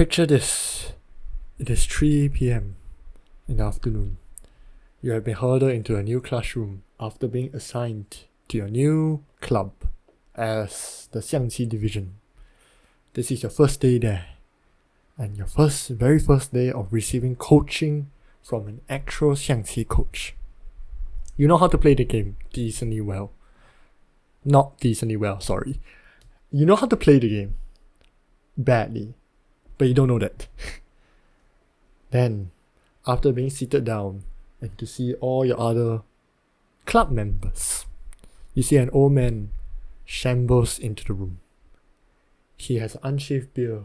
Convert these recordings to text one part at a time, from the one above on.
Picture this. It is 3 p.m. in the afternoon. You have been herded into a new classroom after being assigned to your new club as the Xiangqi division. This is your first day there, and your very first day of receiving coaching from an actual Xiangqi coach. You know how to play the game decently well. Not decently well, sorry. You know how to play the game badly, but you don't know that. Then, after being seated down and to see all your other club members, you see an old man shambles into the room. He has unshaved beard,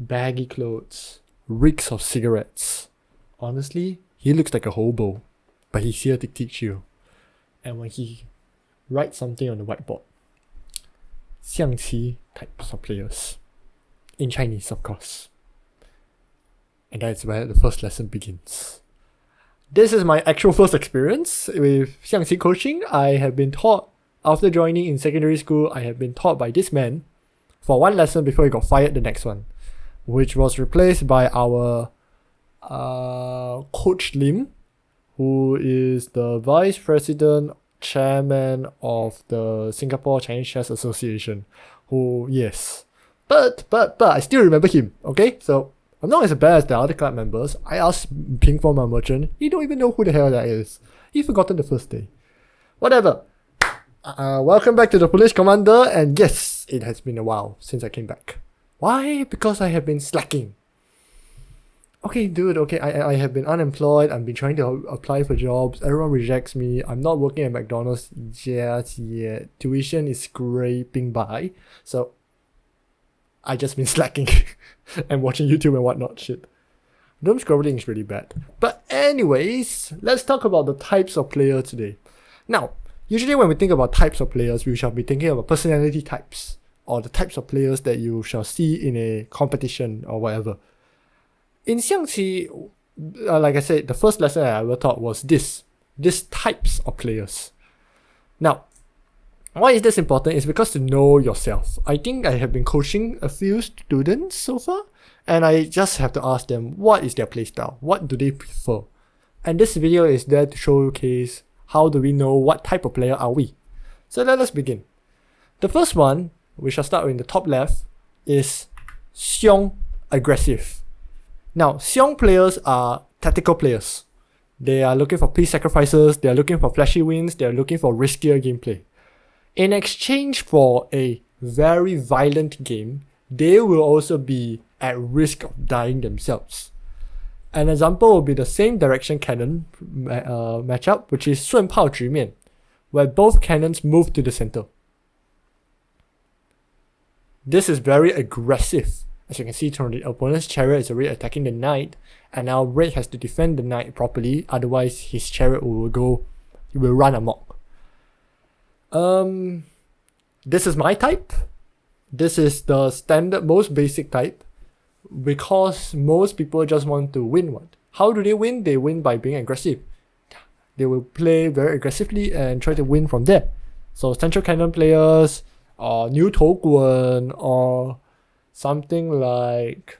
baggy clothes, reeks of cigarettes. Honestly, he looks like a hobo, but he's here to teach you. And when he writes something on the whiteboard, Xiangqi types of players. In Chinese, of course. And that's where the first lesson begins. This is my actual first experience with Xiangqi coaching. I have been taught, after joining in secondary school, I have been taught by this man for one lesson before he got fired the next one, which was replaced by our Coach Lim, who is the Vice President Chairman of the Singapore Chinese Chess Association, who, yes, but I still remember him, okay? So I'm not as bad as the other club members. I asked Ping for my merchant, he don't even know who the hell that is. He forgotten the first day. Whatever. Welcome back to the Police Commander, and yes, it has been a while since I came back. Why? Because I have been slacking. Okay, dude, okay, I have been unemployed, I've been trying to apply for jobs, everyone rejects me, I'm not working at McDonald's just yet, tuition is scraping by, so I just been slacking and watching YouTube and whatnot shit. Doom scrolling is really bad. But anyways, let's talk about the types of players today. Now, usually when we think about types of players, we shall be thinking about personality types, or the types of players that you shall see in a competition or whatever. In Xiangqi, like I said, the first lesson I ever taught was these types of players. Now, why is this important? It's because to know yourself. I think I have been coaching a few students so far, and I just have to ask them, what is their playstyle? What do they prefer? And this video is there to showcase how do we know what type of player are we. So let us begin. The first one, we shall start in the top left, is Xiang, aggressive. Now, Xiang players are tactical players. They are looking for peace sacrifices, they are looking for flashy wins, they are looking for riskier gameplay. In exchange for a very violent game, they will also be at risk of dying themselves. An example will be the same direction cannon matchup, which is 顺炮直面, where both cannons move to the center. This is very aggressive. As you can see, the opponent's chariot is already attacking the knight, and now red has to defend the knight properly, otherwise his chariot will run amok. This is my type. This is the standard, most basic type, because most people just want to win one. How do they win? They win by being aggressive. They will play very aggressively and try to win from there. So central cannon players, or New Toguan, or something like,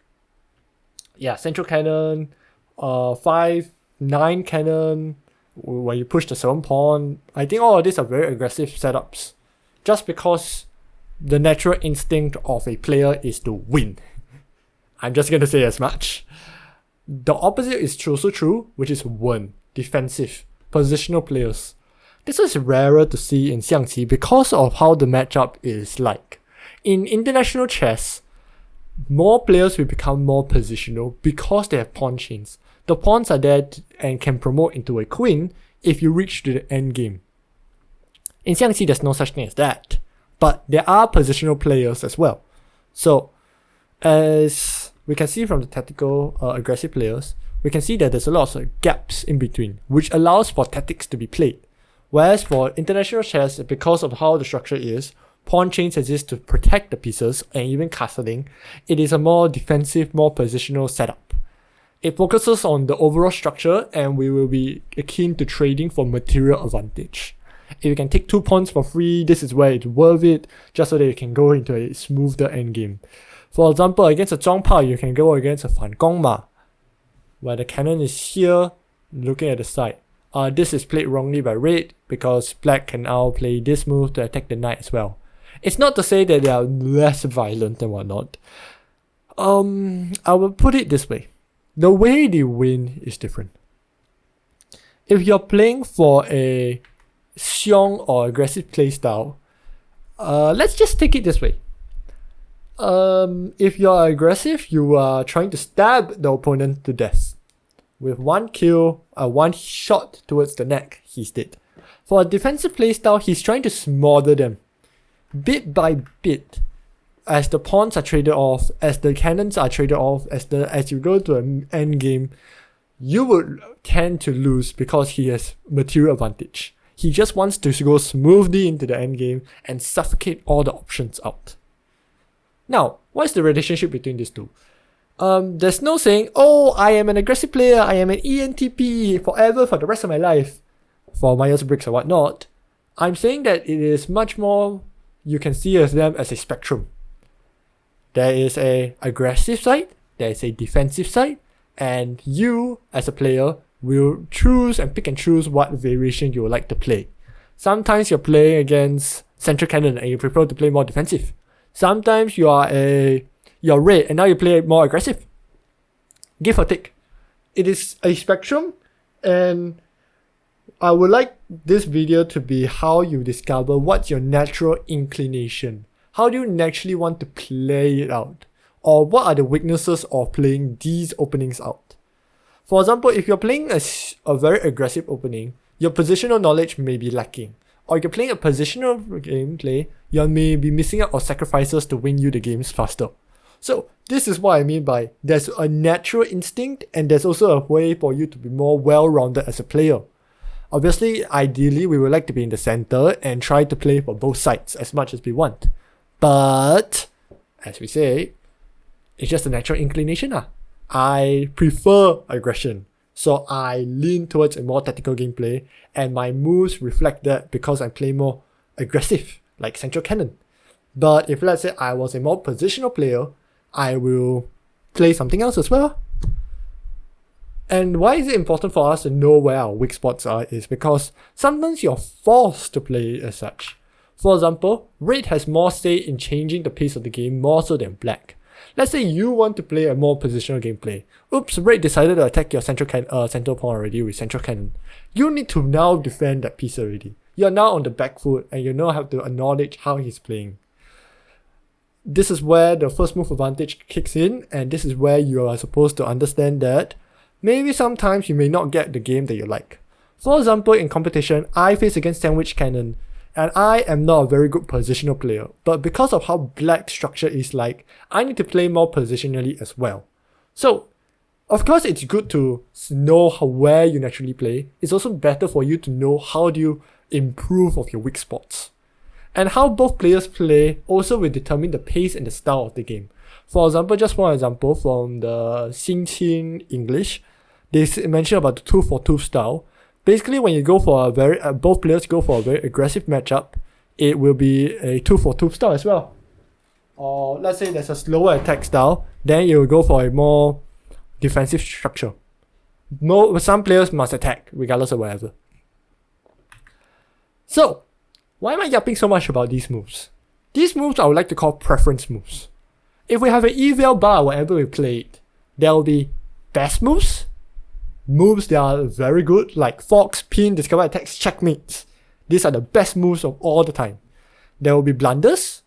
central cannon, 5-9 cannon, when you push the 7 pawn. I think all of these are very aggressive setups, just because the natural instinct of a player is to win. I'm just gonna say as much. The opposite is also true, which is 1, defensive, positional players. This is rarer to see in Xiangqi because of how the matchup is like. In international chess, more players will become more positional because they have pawn chains. The pawns are there and can promote into a queen if you reach to the end game. In Xiangqi, there's no such thing as that, but there are positional players as well. So, as we can see from the tactical aggressive players, we can see that there's a lot of gaps in between, which allows for tactics to be played. Whereas for international chess, because of how the structure is, pawn chains exist to protect the pieces and even castling, it is a more defensive, more positional setup. It focuses on the overall structure, and we will be keen to trading for material advantage. If you can take 2 pawns for free, this is where it's worth it, just so that you can go into a smoother endgame. For example, against a Zhongpao, you can go against a Fan Gongma, where the cannon is here, looking at the side. This is played wrongly by red, because black can now play this move to attack the knight as well. It's not to say that they are less violent and whatnot. I will put it this way. The way they win is different. If you're playing for a Xiang or aggressive playstyle, let's just take it this way. If you're aggressive, you are trying to stab the opponent to death. With one kill, one shot towards the neck, he's dead. For a defensive playstyle, he's trying to smother them. Bit by bit, as the pawns are traded off, as the cannons are traded off, as you go to an end game, you would tend to lose because he has material advantage. He just wants to go smoothly into the end game and suffocate all the options out. Now, what's the relationship between these two? There's no saying, oh, I am an aggressive player, I am an ENTP forever for the rest of my life, for Myers-Briggs or whatnot. I'm saying that it is much more, you can see them as a spectrum. There is a aggressive side, there is a defensive side, and you, as a player, will choose and pick and choose what variation you would like to play. Sometimes you're playing against central cannon and you prefer to play more defensive. Sometimes you're red and now you play more aggressive. Give or take. It is a spectrum, and I would like this video to be how you discover what's your natural inclination. How do you naturally want to play it out? Or what are the weaknesses of playing these openings out? For example, if you're playing a very aggressive opening, your positional knowledge may be lacking. Or if you're playing a positional gameplay, you may be missing out on sacrifices to win you the games faster. So this is what I mean by there's a natural instinct, and there's also a way for you to be more well-rounded as a player. Obviously, ideally, we would like to be in the center and try to play for both sides as much as we want. But, as we say, it's just a natural inclination. I prefer aggression, so I lean towards a more tactical gameplay, and my moves reflect that because I play more aggressive, like central cannon. But if let's say I was a more positional player, I will play something else as well. And why is it important for us to know where our weak spots are is because sometimes you're forced to play as such. For example, red has more say in changing the pace of the game more so than black. Let's say you want to play a more positional gameplay. Oops, red decided to attack your central pawn already with central cannon. You need to now defend that piece already. You're now on the back foot and you now have to acknowledge how he's playing. This is where the first move advantage kicks in, and this is where you are supposed to understand that maybe sometimes you may not get the game that you like. For example, in competition, I face against sandwich cannon, and I am not a very good positional player, but because of how black structure is like, I need to play more positionally as well. So, of course it's good to know where you naturally play. It's also better for you to know how do you improve of your weak spots. And how both players play also will determine the pace and the style of the game. For example, just one example from the Xiangqi English, they mention about the 2-for-2 style. Basically, when you go for both players go for a very aggressive matchup, it will be a 2-for-2 style as well. Or let's say there's a slower attack style, then you will go for a more defensive structure. Some players must attack, regardless of whatever. So, why am I yapping so much about these moves? These moves I would like to call preference moves. If we have an eval bar whenever we play it, there will be best moves, moves that are very good, like forks, pin, discover attacks, checkmates. These are the best moves of all the time. There will be blunders,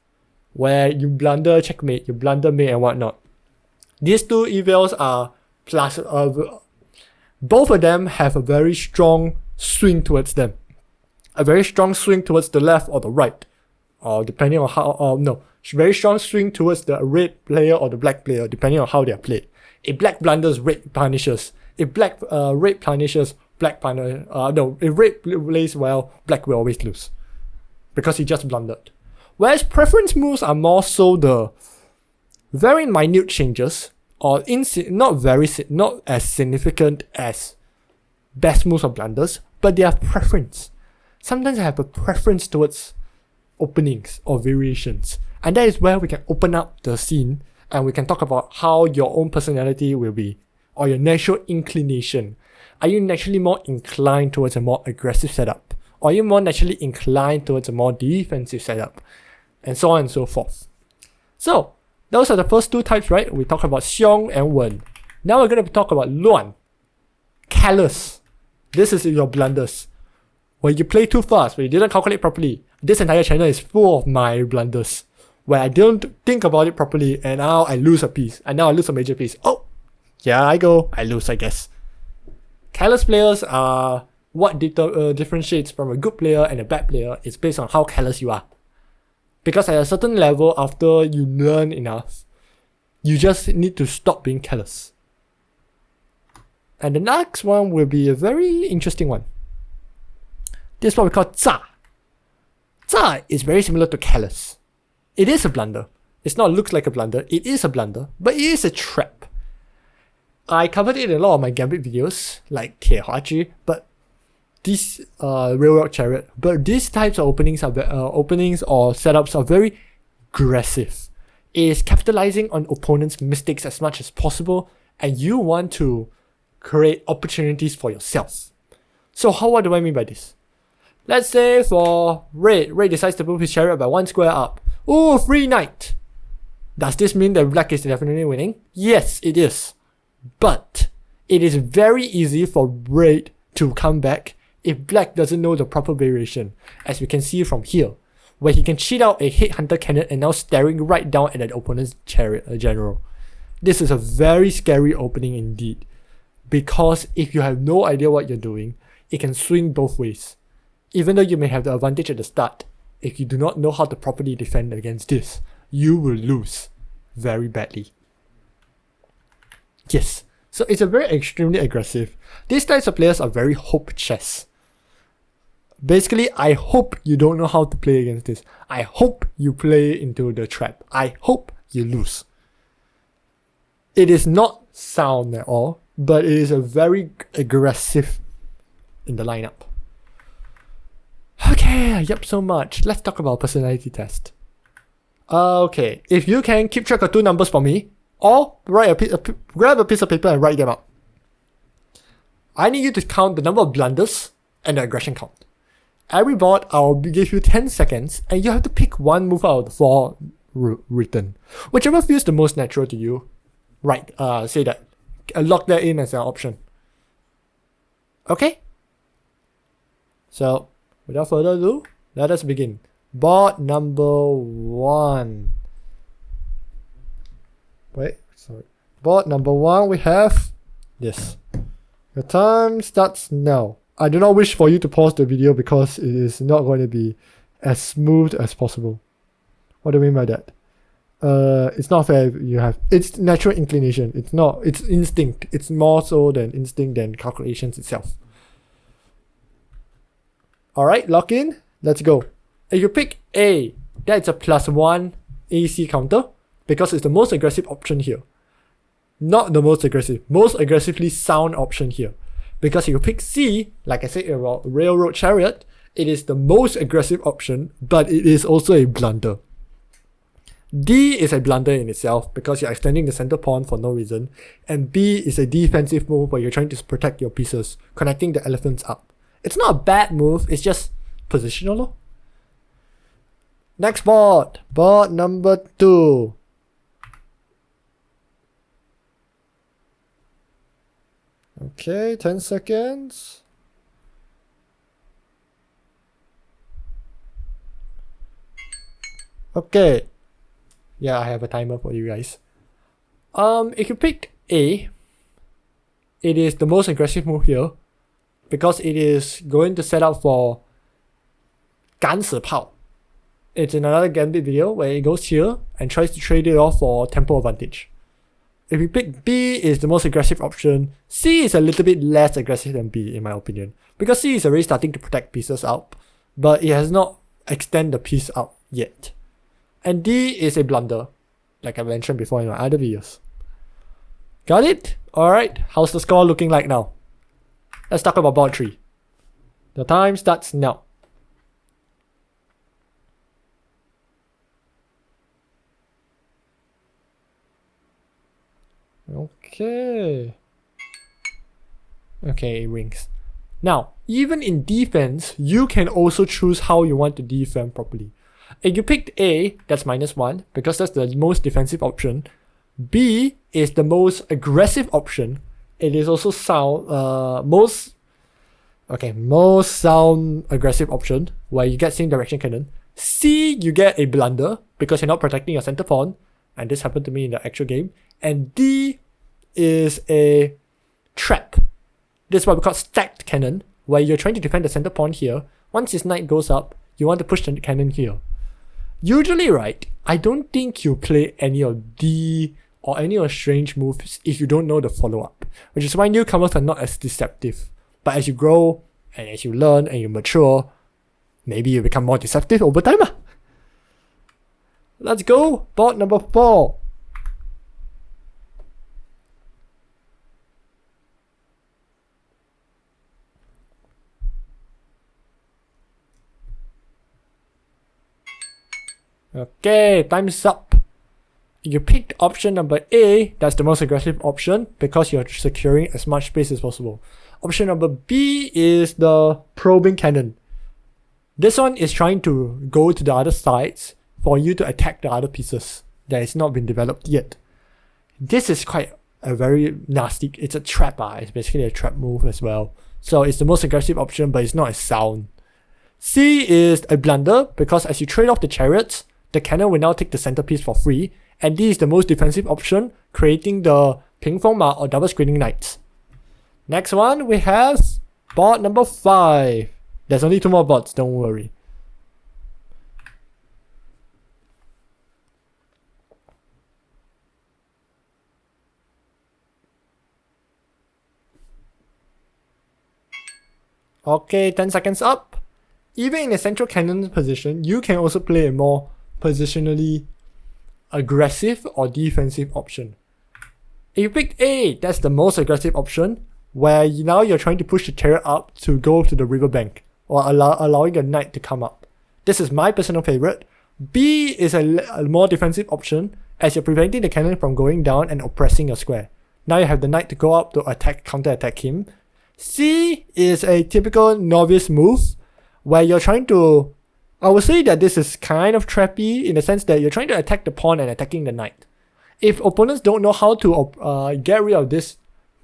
where you blunder checkmate, you blunder mate and whatnot. These two evals are both of them have a very strong swing towards them. A very strong swing towards the left or the right, or depending on how, very strong swing towards the red player or the black player, depending on how they are played. If black blunders, red punishes. If red punishes, black punishes. If red plays well, black will always lose, because he just blundered. Whereas preference moves are more so the very minute changes, or not as significant as best moves or blunders, but they have preference. Sometimes I have a preference towards openings or variations, and that is where we can open up the scene and we can talk about how your own personality will be, or your natural inclination. Are you naturally more inclined towards a more aggressive setup? Or are you more naturally inclined towards a more defensive setup? And so on and so forth. So, those are the first two types, right? We talked about Xiang and Wen. Now we're going to talk about Luan. Careless. This is your blunders. When you play too fast, when you didn't calculate properly, this entire channel is full of my blunders. Where I don't think about it properly, and now I lose a piece. And now I lose a major piece. Oh, yeah, I lose, I guess. Careless players are what differentiates from a good player and a bad player is based on how careless you are. Because at a certain level, after you learn enough, you just need to stop being careless. And the next one will be a very interesting one. This is what we call Za. Za is very similar to careless. It is a blunder. It's not looks like a blunder, it is a blunder, but it is a trap. I covered it in a lot of my gambit videos, like Tiehua, but these Railroad Chariot. But these types of openings or setups are very aggressive. It is capitalizing on opponents' mistakes as much as possible, and you want to create opportunities for yourself. So what do I mean by this? Let's say for Red decides to move his chariot by 1 square up. Oh, free knight! Does this mean that Black is definitely winning? Yes, it is. But it is very easy for Red to come back if Black doesn't know the proper variation, as we can see from here, where he can cheat out a headhunter cannon and now staring right down at the opponent's chariot general. This is a very scary opening indeed, because if you have no idea what you're doing, it can swing both ways. Even though you may have the advantage at the start, if you do not know how to properly defend against this, you will lose very badly. Yes, so it's a very extremely aggressive. These types of players are very hope chess. Basically, I hope you don't know how to play against this. I hope you play into the trap. I hope you lose. It is not sound at all, but it is a very aggressive in the lineup. Okay, yep, so much. Let's talk about personality test. Okay, if you can keep track of 2 numbers for me, or grab a piece of paper and write them out. I need you to count the number of blunders and the aggression count. Every board, I'll give you 10 seconds, and you have to pick one move out of the 4 written. Whichever feels the most natural to you, right? Say that. Lock that in as an option. Okay? So, without further ado, let us begin. Board number 1. Board number 1, we have this. Your time starts now. I do not wish for you to pause the video because it is not going to be as smooth as possible. What do I mean by that? It's not fair. It's natural inclination. It's instinct. It's more so than instinct than calculations itself. Alright, lock in. Let's go. If you pick A, that's a +1 AC counter because it's the most aggressive option here. Not the most aggressive, most aggressively sound option here. Because if you pick C, like I said about Railroad Chariot, it is the most aggressive option, but it is also a blunder. D is a blunder in itself because you're extending the center pawn for no reason, and B is a defensive move where you're trying to protect your pieces, connecting the elephants up. It's not a bad move, it's just positional. Next board, board number 2. Okay, 10 seconds. Okay. Yeah, I have a timer for you guys. If you picked A, it is the most aggressive move here because it is going to set up for 赶死炮. It's in another gambit video where it goes here and tries to trade it off for tempo advantage. If you pick B is the most aggressive option, C is a little bit less aggressive than B in my opinion. Because C is already starting to protect pieces out, but it has not extended the piece out yet. And D is a blunder, like I mentioned before in my other videos. Got it? Alright, how's the score looking like now? Let's talk about board 3. The time starts now. Okay. Okay, it rings. Now, even in defense, you can also choose how you want to defend properly. If you picked A, that's -1 because that's the most defensive option. B is the most aggressive option. It is also most sound aggressive option where you get same direction cannon. C, you get a blunder because you're not protecting your center pawn, and this happened to me in the actual game. And D is a trap. This is what we call stacked cannon, where you're trying to defend the center pawn here. Once his knight goes up, you want to push the cannon here. Usually, right, I don't think you play any of D or any of strange moves if you don't know the follow-up, which is why newcomers are not as deceptive. But as you grow, and as you learn, and you mature, maybe you become more deceptive over time. Let's go, board number 4. Okay, time's up. You picked option number A, that's the most aggressive option because you're securing as much space as possible. Option number B is the probing cannon. This one is trying to go to the other sides for you to attack the other pieces that has not been developed yet. This is quite a very nasty, it's a trap, it's basically a trap move as well. So it's the most aggressive option, but it's not as sound. C is a blunder because as you trade off the chariots, the cannon will now take the centerpiece for free, and D is the most defensive option, creating the ping feng ma or double screening knights. Next one, we have board number 5. There's only 2 more boards, don't worry. Okay, 10 seconds up. Even in a central cannon position, you can also play a more positionally aggressive or defensive option. If you picked A, that's the most aggressive option, where now you're trying to push the chariot up to go to the riverbank, or allowing a knight to come up. This is my personal favorite. B is a more defensive option, as you're preventing the cannon from going down and oppressing your square. Now you have the knight to go up to counterattack him. C is a typical novice move, where you're trying to, I would say that this is kind of trappy in the sense that you're trying to attack the pawn and attacking the knight. If opponents don't know how to get rid of this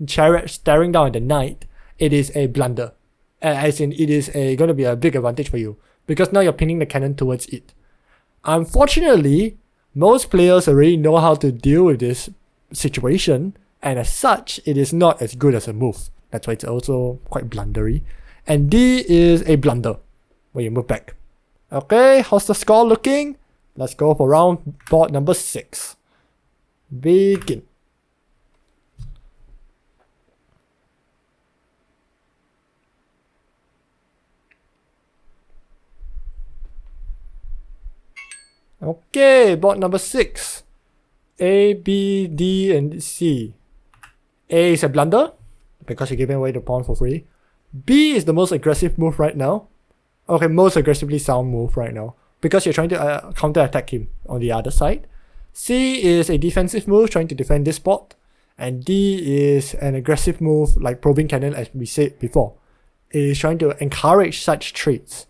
chariot staring down at the knight, it is a blunder. As in, it is going to be a big advantage for you, because now you're pinning the cannon towards it. Unfortunately, most players already know how to deal with this situation, and as such, it is not as good as a move. That's why it's also quite blundery. And D is a blunder, where you move back. Okay, how's the score looking? Let's go for round board number 6. Begin. Okay, board number 6. A, B, D, and C. A is a blunder, because you're giving away the pawn for free. B is the most aggressive move right now. Okay, most aggressively sound move right now, because you're trying to counter-attack him on the other side. C is a defensive move, trying to defend this spot. And D is an aggressive move, like probing cannon, as we said before. It is trying to encourage such traits.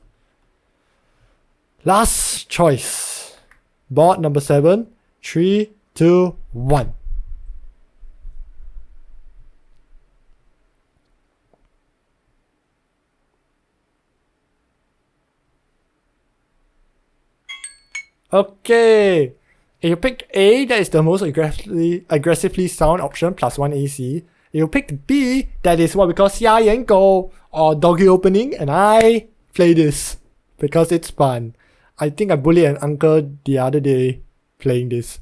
Last choice. Board number 7. 3, 2, 1. Okay, if you picked A, that is the most aggressively sound option, +1 AC. If you picked B, that is what we call Xiangqi or doggy opening, and I play this because it's fun. I think I bullied an uncle the other day playing this.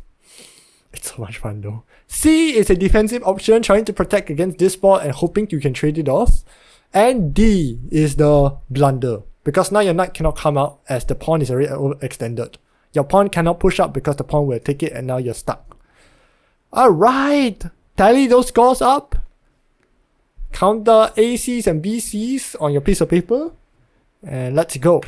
It's so much fun though. C is a defensive option, trying to protect against this spot and hoping you can trade it off. And D is the blunder, because now your knight cannot come out as the pawn is already extended. Your pawn cannot push up because the pawn will take it and now you're stuck. Alright, tally those scores up. Count the ACs and BCs on your piece of paper. And let's go.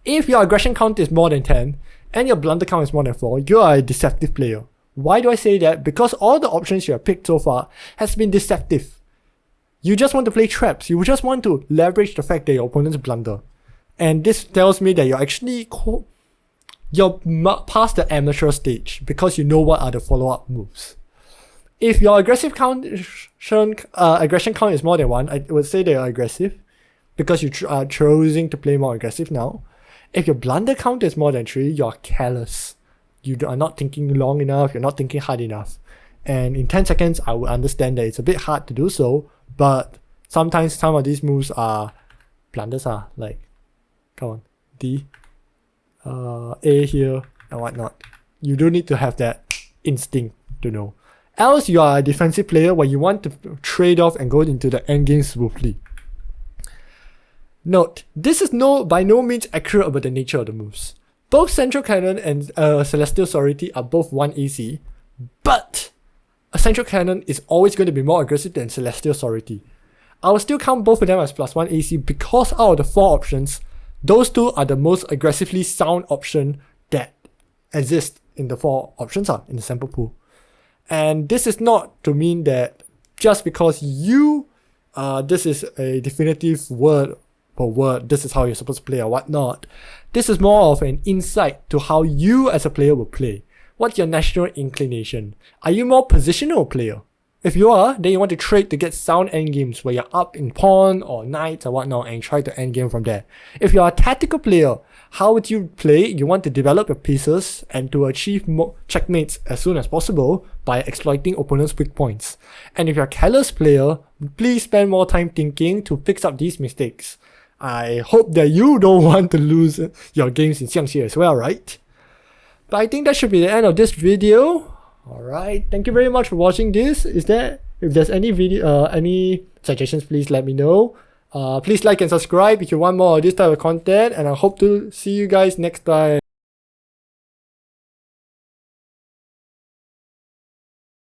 If your aggression count is more than 10 and your blunder count is more than 4, you are a deceptive player. Why do I say that? Because all the options you have picked so far has been deceptive. You just want to play traps. You just want to leverage the fact that your opponents blunder. And this tells me that you're actually you're past the amateur stage because you know what are the follow-up moves. If your aggression count is more than 1, I would say they are aggressive because you are choosing to play more aggressive now. If your blunder count is more than 3, you are careless. You are not thinking long enough, you're not thinking hard enough. And in 10 seconds, I would understand that it's a bit hard to do so, but sometimes some of these moves are blunders are like, come on, D, A here, and whatnot. You don't need to have that instinct to know. Else you are a defensive player where you want to trade off and go into the endgame smoothly. Note, this is by no means accurate about the nature of the moves. Both Central Cannon and Celestial Sorority are both 1 AC, but a Central Cannon is always going to be more aggressive than Celestial Sorority. I will still count both of them as +1 AC because out of the 4 options, those 2 are the most aggressively sound option that exist in the 4 options in the sample pool. And this is not to mean that just because this is a definitive word per word, this is how you're supposed to play or whatnot. This is more of an insight to how you as a player will play. What's your natural inclination? Are you more positional player? If you are, then you want to trade to get sound endgames where you're up in pawn or knights or whatnot and try to endgame from there. If you're a tactical player, how would you play? You want to develop your pieces and to achieve more checkmates as soon as possible by exploiting opponents' weak points. And if you're a careless player, please spend more time thinking to fix up these mistakes. I hope that you don't want to lose your games in Xiangqi as well, right? But I think that should be the end of this video. Alright, thank you very much for watching this. If there's any suggestions, please let me know. Please like and subscribe if you want more of this type of content, and I hope to see you guys next time.